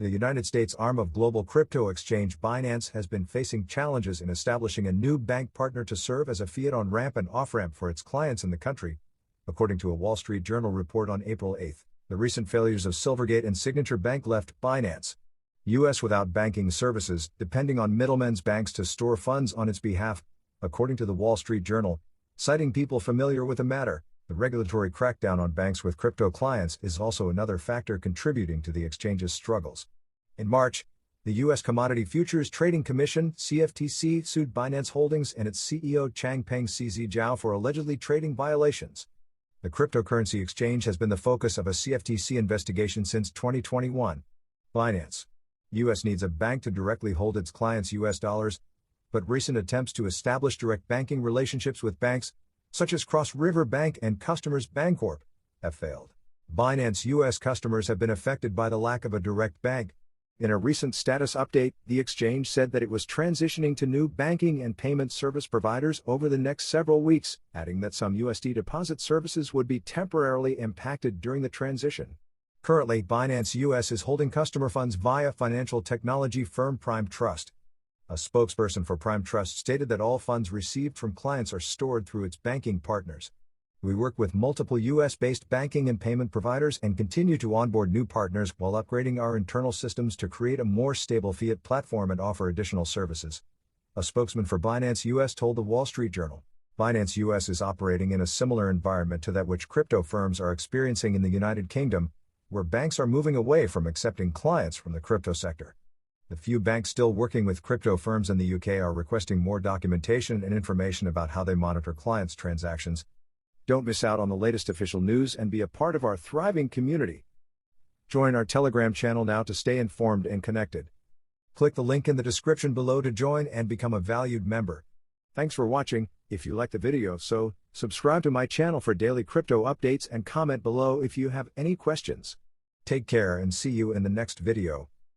The United States arm of global crypto exchange Binance has been facing challenges in establishing a new bank partner to serve as a fiat on-ramp and off-ramp for its clients in the country, according to a Wall Street Journal report on April 8. The recent failures of Silvergate and Signature Bank left Binance US without banking services, depending on middlemen's banks to store funds on its behalf, according to the Wall Street Journal, citing people familiar with the matter. The regulatory crackdown on banks with crypto clients is also another factor contributing to the exchange's struggles. In March, the U.S. Commodity Futures Trading Commission (CFTC) sued Binance Holdings and its CEO Changpeng Zhao for allegedly trading violations. The cryptocurrency exchange has been the focus of a CFTC investigation since 2021. Binance US needs a bank to directly hold its clients' US dollars, but recent attempts to establish direct banking relationships with banks, such as Cross River Bank and Customers Bancorp, have failed. Binance US customers have been affected by the lack of a direct bank. In a recent status update, the exchange said that it was transitioning to new banking and payment service providers over the next several weeks, adding that some USD deposit services would be temporarily impacted during the transition. Currently, Binance US is holding customer funds via financial technology firm Prime Trust. A spokesperson for Prime Trust stated that all funds received from clients are stored through its banking partners. We work with multiple US-based banking and payment providers and continue to onboard new partners while upgrading our internal systems to create a more stable fiat platform and offer additional services. A spokesman for Binance US told the Wall Street Journal. Binance US is operating in a similar environment to that which crypto firms are experiencing in the United Kingdom, where banks are moving away from accepting clients from the crypto sector. The few banks still working with crypto firms in the UK are requesting more documentation and information about how they monitor clients' transactions. Don't miss out on the latest official news and be a part of our thriving community. Join our Telegram channel now to stay informed and connected. Click the link in the description below to join and become a valued member. Thanks for watching. If you liked the video, subscribe to my channel for daily crypto updates and comment below if you have any questions. Take care and see you in the next video.